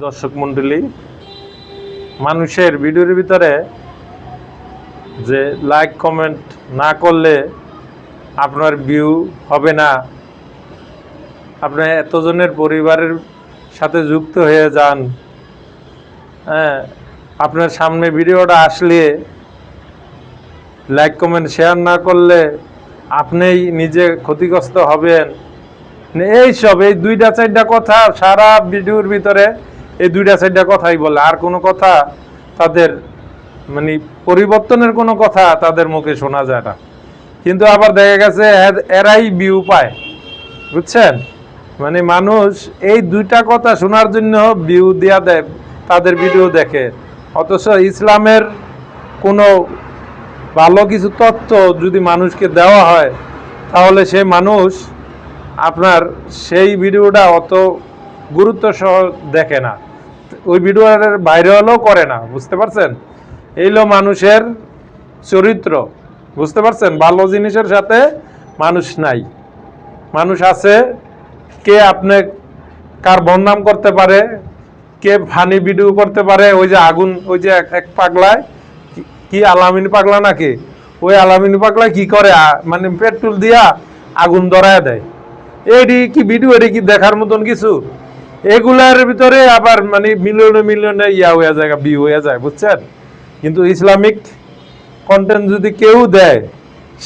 দর্শক মন্ডলী, মানুষের ভিডিওর ভিতরে যে লাইক কমেন্ট না করলে আপনার ভিউ হবে না, আপনি এতজনের পরিবারের সাথে যুক্ত হয়ে যান, হ্যাঁ, আপনার সামনে ভিডিওটা আসলে লাইক কমেন্ট শেয়ার না করলে আপনিই নিজে ক্ষতিগ্রস্ত হবেন। এই দুইটা চারটা কথা সারা ভিডিওর ভিতরে এই দুইটা চারটা কথাই বলে, আর কোনো কথা তাদের মানে পরিবর্তনের কোনো কথা তাদের মুখে শোনা যায় না। কিন্তু আবার দেখা গেছে এরাই ভিউ পায়, বুঝছেন? মানে মানুষ এই দুইটা কথা শোনার জন্য ভিউ দিয়া দেয়, তাদের ভিডিও দেখে। অথচ ইসলামের কোনো ভালো কিছু তথ্য যদি মানুষকে দেওয়া হয় তাহলে সে মানুষ আপনার সেই ভিডিওটা অত গুরুত্ব সহ দেখে না, ওই ভিডিওর ভাইরালও করে না। বুঝতে পারছেন? এইলো মানুষের চরিত্র, বুঝতে পারছেন? ভালো জিনিসের সাথে মানুষ নাই, মানুষ আছে কে আপনি কার বদনাম করতে পারে, কে ফানি ভিডিও করতে পারে। ওই যে আগুন, ওই যে এক পাগলায়, কি আলামিন পাগলা নাকি, ওই আলামিন পাগলা কি করে, মানে পেট্রোল দিয়া আগুন ধরায় দেয়। এটি কি ভিডিও, এটি কি দেখার মতন কিছু? এগুলার ভিতরে আবার মানে মিলিয়নে মিলিয়নে হয়ে যায়, ভিউ হয়ে যায়, বুঝছেন? কিন্তু ইসলামিক কন্টেন্ট যদি কেউ দেয়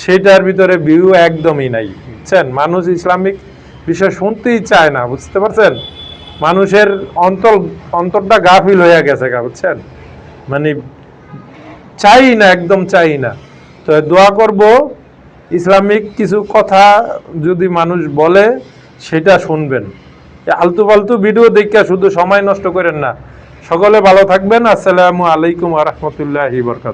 সেটার ভিতরে ভিউ একদমই নাই, বুঝছেন? মানুষ ইসলামিক বিষয় শুনতেই চায় না, বুঝতে পারছেন? মানুষের অন্তরটা গাফিল হয়ে গেছে, বুঝছেন? মানে চাই না, একদম চাই না। তো দোয়া করব ইসলামিক কিছু কথা যদি মানুষ বলে সেটা শুনবেন। আলতু ফালতু ভিডিও দেখে শুধু সময় নষ্ট করেন না। সকলে ভালো থাকবেন। আসসালামু আলাইকুম ওয়া রাহমাতুল্লাহি ওয়া বারাকাতুহু।